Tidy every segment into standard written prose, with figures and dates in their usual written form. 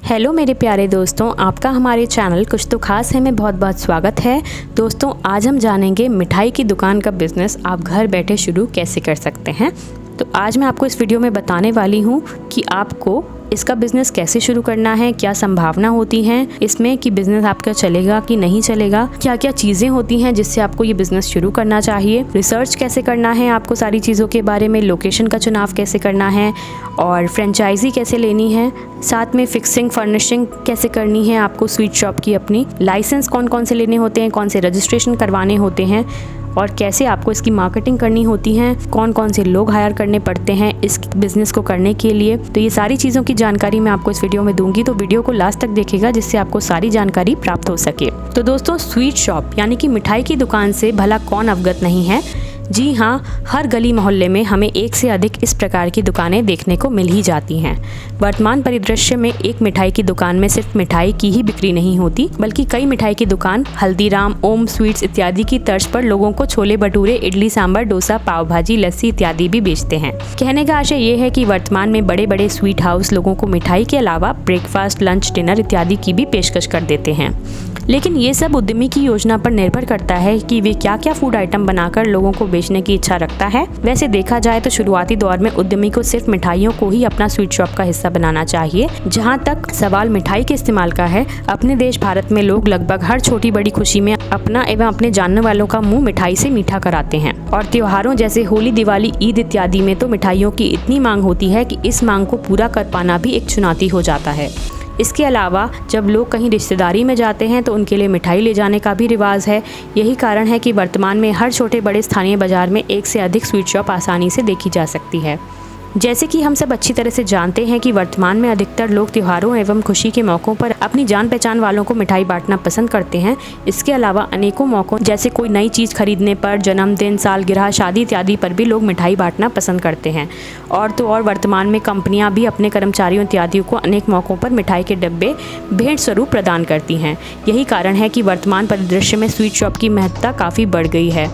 Hello मेरे प्यारे दोस्तों, आपका हमारे चैनल कुछ तो खास है में बहुत बहुत स्वागत है। दोस्तों, आज हम जानेंगे मिठाई की दुकान का बिज़नेस आप घर बैठे शुरू कैसे कर सकते हैं। तो आज मैं आपको इस वीडियो में बताने वाली हूँ कि आपको इसका बिज़नेस कैसे शुरू करना है, क्या संभावना होती हैं इसमें कि बिज़नेस आपका चलेगा कि नहीं चलेगा, क्या क्या चीज़ें होती हैं जिससे आपको ये बिज़नेस शुरू करना चाहिए, रिसर्च कैसे करना है आपको सारी चीज़ों के बारे में, लोकेशन का चुनाव कैसे करना है और फ्रेंचाइजी कैसे लेनी है, साथ में फिक्सिंग फर्निशिंग कैसे करनी है आपको स्वीट शॉप की अपनी, लाइसेंस कौन कौन से लेने होते हैं, कौन से रजिस्ट्रेशन करवाने होते हैं और कैसे आपको इसकी मार्केटिंग करनी होती है, कौन कौन से लोग हायर करने पड़ते हैं इस बिज़नेस को करने के लिए। तो ये सारी चीज़ों की जानकारी मैं आपको इस वीडियो में दूंगी, तो वीडियो को लास्ट तक देखिएगा जिससे आपको सारी जानकारी प्राप्त हो सके। तो दोस्तों, स्वीट शॉप यानी कि मिठाई की दुकान से भला कौन अवगत नहीं है। जी हाँ, हर गली मोहल्ले में हमें एक से अधिक इस प्रकार की दुकानें देखने को मिल ही जाती हैं। वर्तमान परिदृश्य में एक मिठाई की दुकान में सिर्फ मिठाई की ही बिक्री नहीं होती, बल्कि कई मिठाई की दुकान हल्दीराम, ओम स्वीट्स इत्यादि की तर्ज पर लोगों को छोले भटूरे, इडली सांभर, डोसा, पाव भाजी, लस्सी इत्यादि भी बेचते हैं। कहने का आशय ये है कि वर्तमान में बड़े बड़े स्वीट हाउस लोगों को मिठाई के अलावा ब्रेकफास्ट, लंच, डिनर इत्यादि की भी पेशकश कर देते हैं। लेकिन ये सब उद्यमी की योजना पर निर्भर करता है कि वे क्या क्या फूड आइटम बनाकर लोगों को बेचने की इच्छा रखता है। वैसे देखा जाए तो शुरुआती दौर में उद्यमी को सिर्फ मिठाइयों को ही अपना स्वीट शॉप का हिस्सा बनाना चाहिए। जहाँ तक सवाल मिठाई के इस्तेमाल का है, अपने देश भारत में लोग लगभग हर छोटी बड़ी खुशी में अपना एवं अपने जानने वालों का मुंह मिठाई से मीठा कराते हैं और त्योहारों जैसे होली, दिवाली, ईद इत्यादि में तो मिठाइयों की इतनी मांग होती है कि इस मांग को पूरा कर पाना भी एक चुनौती हो जाता है। इसके अलावा जब लोग कहीं रिश्तेदारी में जाते हैं तो उनके लिए मिठाई ले जाने का भी रिवाज है। यही कारण है कि वर्तमान में हर छोटे बड़े स्थानीय बाजार में एक से अधिक स्वीट शॉप आसानी से देखी जा सकती है। जैसे कि हम सब अच्छी तरह से जानते हैं कि वर्तमान में अधिकतर लोग त्योहारों एवं खुशी के मौक़ों पर अपनी जान पहचान वालों को मिठाई बांटना पसंद करते हैं। इसके अलावा अनेकों मौक़ों जैसे कोई नई चीज़ खरीदने पर, जन्मदिन, सालगिरह, शादी इत्यादि पर भी लोग मिठाई बांटना पसंद करते हैं। और तो और वर्तमान में कंपनियां भी अपने कर्मचारियों इत्यादि को अनेक मौक़ों पर मिठाई के डब्बे भेंट स्वरूप प्रदान करती हैं। यही कारण है कि वर्तमान परिदृश्य में स्वीट शॉप की महत्ता काफ़ी बढ़ गई है।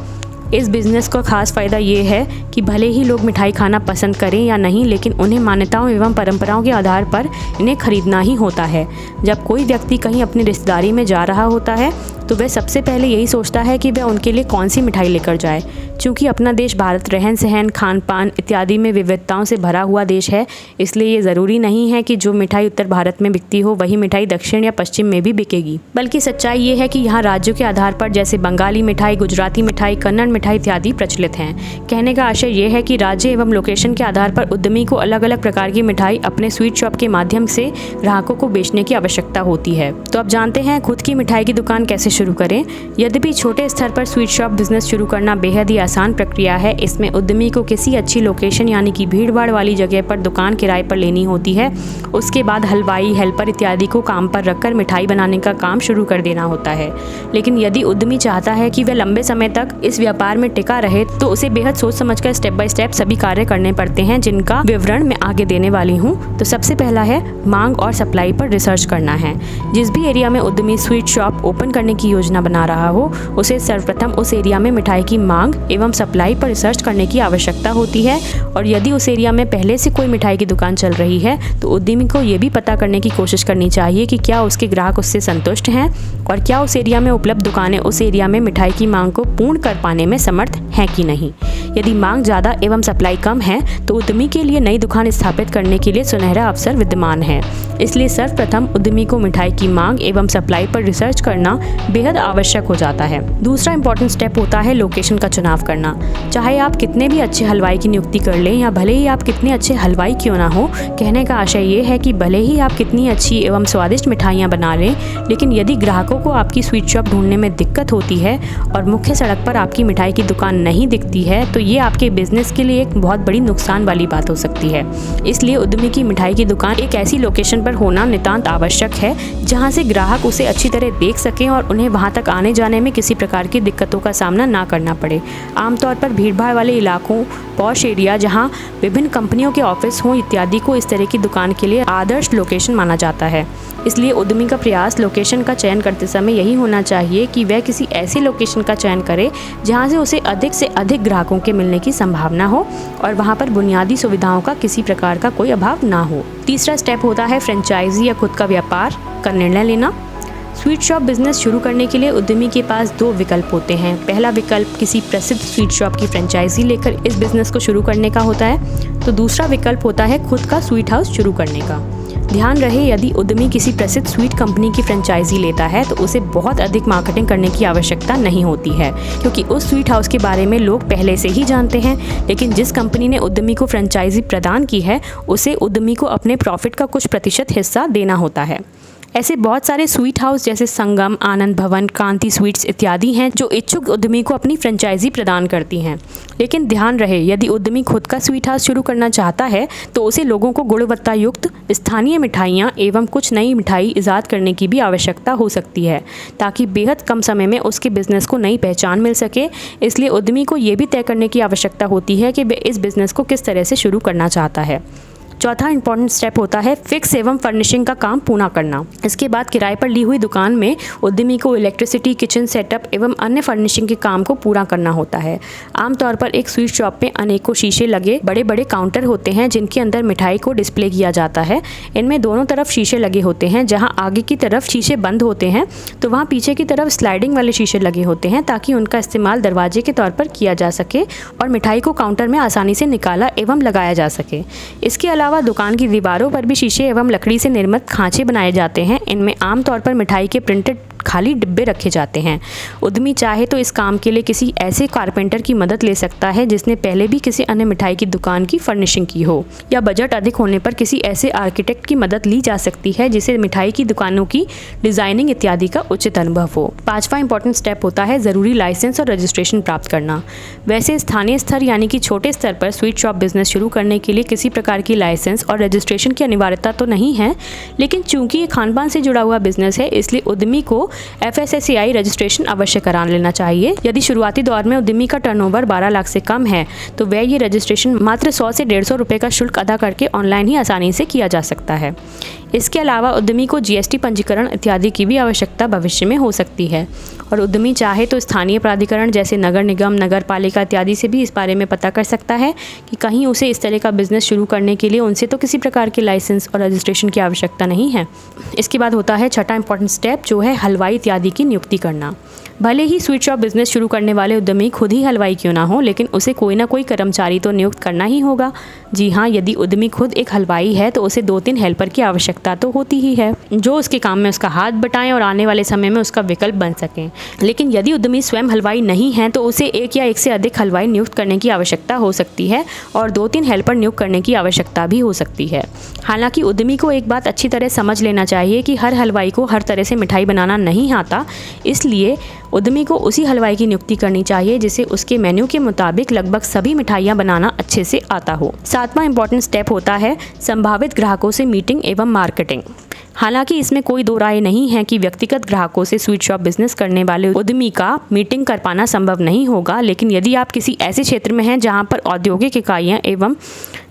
इस बिज़नेस का खास फ़ायदा ये है कि भले ही लोग मिठाई खाना पसंद करें या नहीं, लेकिन उन्हें मान्यताओं एवं परंपराओं के आधार पर इन्हें खरीदना ही होता है। जब कोई व्यक्ति कहीं अपनी रिश्तेदारी में जा रहा होता है तो वह सबसे पहले यही सोचता है कि वह उनके लिए कौन सी मिठाई लेकर जाए। चूँकि अपना देश भारत रहन सहन, खान पान इत्यादि में विविधताओं से भरा हुआ देश है, इसलिए ये ज़रूरी नहीं है कि जो मिठाई उत्तर भारत में बिकती हो वही मिठाई दक्षिण या पश्चिम में भी बिकेगी। बल्कि सच्चाई ये है कि यहाँ राज्यों के आधार पर जैसे बंगाली मिठाई, गुजराती मिठाई, कन्नड़ मिठाई इत्यादि प्रचलित हैं। कहने का आशय ये है कि राज्य एवं लोकेशन के आधार पर उद्यमी को अलग अलग प्रकार की मिठाई अपने स्वीट शॉप के माध्यम से ग्राहकों को बेचने की आवश्यकता होती है। तो अब जानते हैं खुद की मिठाई की दुकान कैसे शुरू करें। यद्यपि छोटे स्तर पर स्वीट शॉप बिजनेस शुरू करना बेहद ही आसान प्रक्रिया है। इसमें उद्यमी को किसी अच्छी लोकेशन यानी कि भीड़ भाड़ वाली जगह पर दुकान किराए पर लेनी होती है। उसके बाद हलवाई, हेल्पर इत्यादि को काम पर रखकर मिठाई बनाने का काम शुरू कर देना होता है। लेकिन यदि उद्यमी चाहता है कि वह लंबे समय तक इस व्यापार में टिका रहे तो उसे बेहद सोच समझकर स्टेप बाय स्टेप सभी कार्य करने पड़ते हैं, जिनका विवरण मैं आगे देने वाली हूँ। तो सबसे पहला है मांग और सप्लाई पर रिसर्च करना है। जिस भी एरिया में उद्यमी स्वीट शॉप ओपन करने की योजना बना रहा हो, उसे सर्वप्रथम उस एरिया में मिठाई की मांग एवं सप्लाई पर रिसर्च करने की आवश्यकता होती है। और यदि उस एरिया में पहले से कोई मिठाई की दुकान चल रही है तो उद्यमी को ये भी पता करने की कोशिश करनी चाहिए कि क्या उसके ग्राहक उससे संतुष्ट हैं और क्या उस एरिया में उपलब्ध दुकानें उस एरिया में मिठाई की मांग को पूर्ण कर पाने में समर्थ हैं कि नहीं। यदि मांग ज़्यादा एवं सप्लाई कम है तो उद्यमी के लिए नई दुकान स्थापित करने के लिए सुनहरा अवसर विद्यमान है। इसलिए सर्वप्रथम उद्यमी को मिठाई की मांग एवं सप्लाई पर रिसर्च करना बेहद आवश्यक हो जाता है। दूसरा इंपॉर्टेंट स्टेप होता है लोकेशन का चुनाव करना। चाहे आप कितने भी अच्छे हलवाई की नियुक्ति कर लें या भले ही आप कितने अच्छे हलवाई क्यों ना हो, कहने का आशय ये है कि भले ही आप कितनी अच्छी एवं स्वादिष्ट मिठाइयाँ बना लें, लेकिन यदि ग्राहकों को आपकी स्वीट शॉप ढूंढने में दिक्कत होती है और मुख्य सड़क पर आपकी मिठाई की दुकान नहीं दिखती है तो ये आपके बिजनेस के लिए एक बहुत बड़ी नुकसान वाली बात हो सकती है। इसलिए उद्यमी की मिठाई की दुकान एक ऐसी लोकेशन पर होना नितांत आवश्यक है जहाँ से ग्राहक उसे अच्छी तरह देख सकें और उन्हें उन्हें वहाँ तक आने जाने में किसी प्रकार की दिक्कतों का सामना ना करना पड़े। आमतौर पर भीड़भाड़ वाले इलाकों, पॉश एरिया जहाँ विभिन्न कंपनियों के ऑफिस हों इत्यादि को इस तरह की दुकान के लिए आदर्श लोकेशन माना जाता है। इसलिए उद्यमी का प्रयास लोकेशन का चयन करते समय यही होना चाहिए कि वह किसी ऐसी लोकेशन का चयन करे जहां से उसे अधिक से अधिक ग्राहकों के मिलने की संभावना हो और वहां पर बुनियादी सुविधाओं का किसी प्रकार का कोई अभाव ना हो। तीसरा स्टेप होता है फ्रेंचाइजी या खुद का व्यापार का निर्णय लेना। स्वीट शॉप बिजनेस शुरू करने के लिए उद्यमी के पास 2 विकल्प होते हैं। पहला विकल्प किसी प्रसिद्ध स्वीट शॉप की फ्रेंचाइजी लेकर इस बिजनेस को शुरू करने का होता है, तो दूसरा विकल्प होता है खुद का स्वीट हाउस शुरू करने का। ध्यान रहे, यदि उद्यमी किसी प्रसिद्ध स्वीट कंपनी की फ्रेंचाइजी लेता है तो उसे बहुत अधिक मार्केटिंग करने की आवश्यकता नहीं होती है, क्योंकि उस स्वीट हाउस के बारे में लोग पहले से ही जानते हैं। लेकिन जिस कंपनी ने उद्यमी को फ्रेंचाइजी प्रदान की है उसे उद्यमी को अपने प्रॉफिट का कुछ प्रतिशत हिस्सा देना होता है। ऐसे बहुत सारे स्वीट हाउस जैसे संगम, आनंद भवन, कांति स्वीट्स इत्यादि हैं जो इच्छुक उद्यमी को अपनी फ्रेंचाइजी प्रदान करती हैं। लेकिन ध्यान रहे, यदि उद्यमी खुद का स्वीट हाउस शुरू करना चाहता है तो उसे लोगों को गुणवत्ता युक्त स्थानीय मिठाइयाँ एवं कुछ नई मिठाई ईजाद करने की भी आवश्यकता हो सकती है, ताकि बेहद कम समय में उसके बिजनेस को नई पहचान मिल सके। इसलिए उद्यमी को ये भी तय करने की आवश्यकता होती है कि वह इस बिज़नेस को किस तरह से शुरू करना चाहता है। चौथा इंपॉर्टेंट स्टेप होता है फिक्स एवं फर्निशिंग का काम पूरा करना। इसके बाद किराए पर ली हुई दुकान में उद्यमी को इलेक्ट्रिसिटी, किचन सेटअप एवं अन्य फर्निशिंग के काम को पूरा करना होता है। आमतौर पर एक स्वीट शॉप में अनेकों शीशे लगे बड़े बड़े काउंटर होते हैं जिनके अंदर मिठाई को डिस्प्ले किया जाता है। इनमें दोनों तरफ शीशे लगे होते हैं। जहाँ आगे की तरफ शीशे बंद होते हैं तो वहाँ पीछे की तरफ स्लाइडिंग वाले शीशे लगे होते हैं, ताकि उनका इस्तेमाल दरवाजे के तौर पर किया जा सके और मिठाई को काउंटर में आसानी से निकाला एवं लगाया जा सके। इसके अलावा दुकान की दीवारों पर भी शीशे एवं लकड़ी से निर्मित खांचे बनाए जाते हैं। इनमें आमतौर पर मिठाई के प्रिंटेड खाली डिब्बे रखे जाते हैं। उद्यमी चाहे तो इस काम के लिए किसी ऐसे कारपेंटर की मदद ले सकता है जिसने पहले भी किसी अन्य मिठाई की दुकान की फर्निशिंग की हो, या बजट अधिक होने पर किसी ऐसे आर्किटेक्ट की मदद ली जा सकती है जिसे मिठाई की दुकानों की डिजाइनिंग इत्यादि का उचित अनुभव हो। पांचवा इंपॉर्टेंट स्टेप होता है जरूरी लाइसेंस और रजिस्ट्रेशन प्राप्त करना। वैसे स्थानीय स्तर यानी कि छोटे स्तर पर स्वीट शॉप बिजनेस शुरू करने के लिए किसी प्रकार की लाइसेंस और रजिस्ट्रेशन की अनिवार्यता तो नहीं है, लेकिन चूंकि ये खान पान से जुड़ा हुआ बिजनेस है इसलिए उद्यमी को FSSAI रजिस्ट्रेशन अवश्य करा लेना चाहिए। यदि शुरुआती दौर में उद्यमी का टर्नओवर 12 लाख से कम है तो वह ये रजिस्ट्रेशन मात्र 100 से 150 रुपये का शुल्क अदा करके ऑनलाइन ही आसानी से किया जा सकता है। इसके अलावा उद्यमी को GST पंजीकरण इत्यादि की भी आवश्यकता भविष्य में हो सकती है, और उद्यमी चाहे तो स्थानीय प्राधिकरण जैसे नगर निगम, नगर पालिका इत्यादि से भी इस बारे में पता कर सकता है कि कहीं उसे इस तरह का बिजनेस शुरू करने के लिए उनसे तो किसी प्रकार के लाइसेंस और रजिस्ट्रेशन की आवश्यकता नहीं है। इसके बाद होता है छठा इंपॉर्टेंट स्टेप, जो है हलवाई इत्यादि की नियुक्ति करना। भले ही स्वीट शॉप बिजनेस शुरू करने वाले उद्यमी खुद ही हलवाई क्यों ना हो, लेकिन उसे कोई ना कोई कर्मचारी तो नियुक्त करना ही होगा। जी हाँ, यदि उद्यमी खुद एक हलवाई है तो उसे 2-3 हेल्पर की आवश्यकता तो होती ही है, जो उसके काम में उसका हाथ बटाएं और आने वाले समय में उसका विकल्प बन सकें। लेकिन यदि उद्यमी स्वयं हलवाई नहीं है तो उसे एक या एक से अधिक हलवाई नियुक्त करने की आवश्यकता हो सकती है और 2-3 हेल्पर नियुक्त करने की आवश्यकता भी हो सकती है। हालांकि उद्यमी को एक बात अच्छी तरह समझ लेना चाहिए कि हर हलवाई को हर तरह से मिठाई बनाना नहीं आता, इसलिए उद्यमी को उसी हलवाई की नियुक्ति करनी चाहिए जिसे उसके मेन्यू के मुताबिक लगभग सभी मिठाइयाँ बनाना अच्छे से आता हो। सातवां इंपॉर्टेंट स्टेप होता है संभावित ग्राहकों से मीटिंग एवं मार्केटिंग। हालांकि इसमें कोई दो राय नहीं है कि व्यक्तिगत ग्राहकों से स्वीट शॉप बिजनेस करने वाले उद्यमी का मीटिंग कर पाना संभव नहीं होगा, लेकिन यदि आप किसी ऐसे क्षेत्र में हैं जहां पर औद्योगिक इकाइयां एवं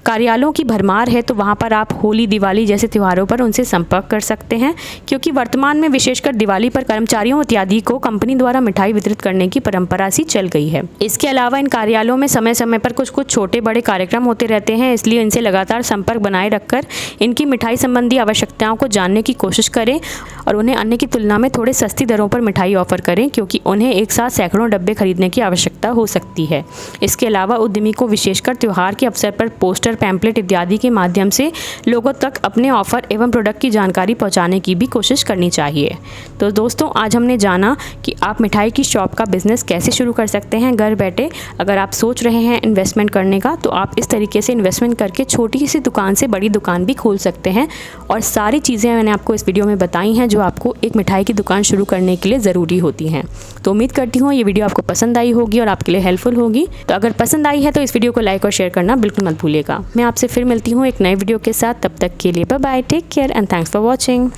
कार्यालयों की भरमार है तो वहां पर आप होली, दिवाली जैसे त्योहारों पर उनसे संपर्क कर सकते हैं, क्योंकि वर्तमान में विशेषकर दिवाली पर कर्मचारियों इत्यादि को कंपनी द्वारा मिठाई वितरित करने की परंपरा सी चल गई है। इसके अलावा इन कार्यालयों में समय समय पर कुछ छोटे बड़े कार्यक्रम होते रहते हैं, इसलिए इनसे लगातार संपर्क बनाए रखकर इनकी मिठाई संबंधी आवश्यकताओं को जानने की कोशिश करें और उन्हें अन्य की तुलना में थोड़े सस्ती दरों पर मिठाई ऑफर करें, क्योंकि उन्हें एक साथ सैकड़ों डब्बे खरीदने की आवश्यकता हो सकती है। इसके अलावा उद्यमी को विशेषकर त्योहार के अवसर पर पोस्टर, पैम्पलेट इत्यादि के माध्यम से लोगों तक अपने ऑफर एवं प्रोडक्ट की जानकारी पहुंचाने की भी कोशिश करनी चाहिए। तो दोस्तों, आज हमने जाना कि आप मिठाई की शॉप का बिजनेस कैसे शुरू कर सकते हैं घर बैठे। अगर आप सोच रहे हैं इन्वेस्टमेंट करने का तो आप इस तरीके से इन्वेस्टमेंट करके छोटी सी दुकान से बड़ी दुकान भी खोल सकते हैं, और सारी चीज़ें मैंने आपको इस वीडियो में बताई हैं जो आपको एक मिठाई की दुकान शुरू करने के लिए ज़रूरी होती हैं। तो उम्मीद करती हूँ ये वीडियो आपको पसंद आई होगी और आपके लिए हेल्पफुल होगी। तो अगर पसंद आई है तो इस वीडियो को लाइक और शेयर करना बिल्कुल मत भूलिएगा। मैं आपसे फिर मिलती हूँ एक नए वीडियो के साथ। तब तक के लिए bye bye, take care and thanks for watching.